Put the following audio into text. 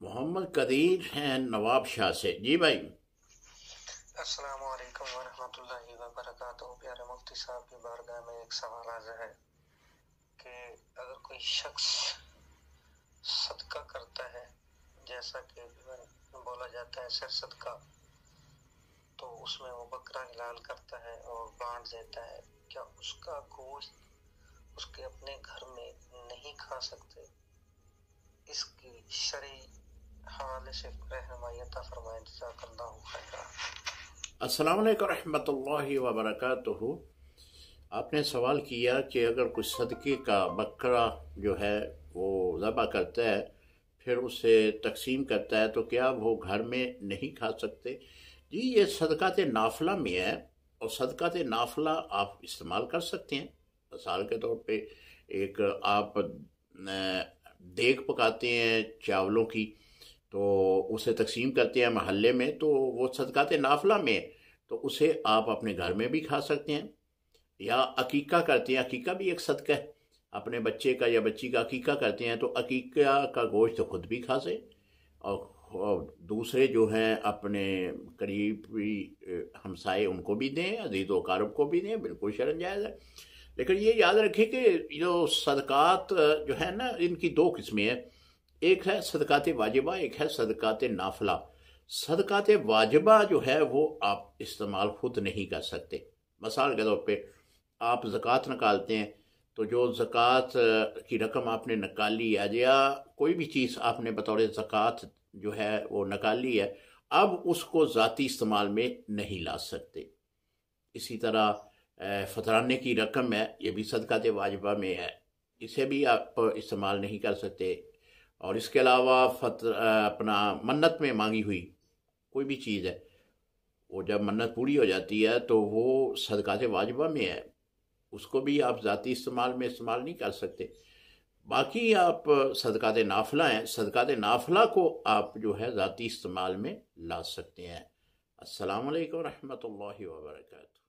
محمد قدیر ہیں نواب شاہ سے۔ جی بھائی۔ السلام علیکم ورحمۃ اللہ وبرکاتہ۔ پیارے مفتی صاحب کی بارگاہ میں ایک سوال حاضر ہے کہ اگر کوئی شخص صدقہ کرتا ہے، جیسا کہ بولا جاتا ہے سر صدقہ، تو اس میں وہ بکرا حلال کرتا ہے اور بانٹ دیتا ہے، کیا اس کا گوشت اس کے اپنے گھر میں نہیں کھا سکتے؟ اس کی شرعی حوالے سے رہنمائی عطا فرمائیں، جزاک اللہ خیرا۔ السلام علیکم ورحمۃ اللہ وبرکاتہ۔ آپ نے سوال کیا کہ اگر کوئی صدقے کا بکرا جو ہے وہ ذبح کرتا ہے پھر اسے تقسیم کرتا ہے تو کیا وہ گھر میں نہیں کھا سکتے؟ جی، یہ صدقات نافلہ میں ہے، اور صدقات نافلہ آپ استعمال کر سکتے ہیں۔ مثال کے طور پہ ایک آپ دیگ پکاتے ہیں چاولوں کی، تو اسے تقسیم کرتے ہیں محلے میں، تو وہ صدقات نافلہ میں ہے، تو اسے آپ اپنے گھر میں بھی کھا سکتے ہیں۔ یا عقیقہ کرتے ہیں، عقیقہ بھی ایک صدقہ ہے، اپنے بچے کا یا بچی کا عقیقہ کرتے ہیں تو عقیقہ کا گوشت خود بھی کھا سے، اور دوسرے جو ہیں اپنے قریبی ہمسائے ان کو بھی دیں، عزیز و اقارب کو بھی دیں، بالکل شرعاً جائز ہے۔ لیکن یہ یاد رکھیں کہ جو صدقات جو ہے نا، ان کی دو قسمیں ہیں، ایک ہے صدقات واجبہ، ایک ہے صدقات نافلہ۔ صدقات واجبہ جو ہے وہ آپ استعمال خود نہیں کر سکتے۔ مثال کے طور پہ آپ زکوٰۃ نکالتے ہیں، تو جو زکوٰۃ کی رقم آپ نے نکالی ہے یا کوئی بھی چیز آپ نے بطور زکوٰۃ جو ہے وہ نکالی ہے، اب اس کو ذاتی استعمال میں نہیں لا سکتے۔ اسی طرح فطرانے کی رقم ہے، یہ بھی صدقات واجبہ میں ہے، اسے بھی آپ استعمال نہیں کر سکتے۔ اور اس کے علاوہ اپنا منت میں مانگی ہوئی کوئی بھی چیز ہے، وہ جب منت پوری ہو جاتی ہے تو وہ صدقات واجبہ میں ہے، اس کو بھی آپ ذاتی استعمال میں استعمال نہیں کر سکتے۔ باقی آپ صدقات نافلہ ہیں، صدقات نافلہ کو آپ جو ہے ذاتی استعمال میں لا سکتے ہیں۔ السلام علیکم ورحمۃ اللہ وبرکاتہ۔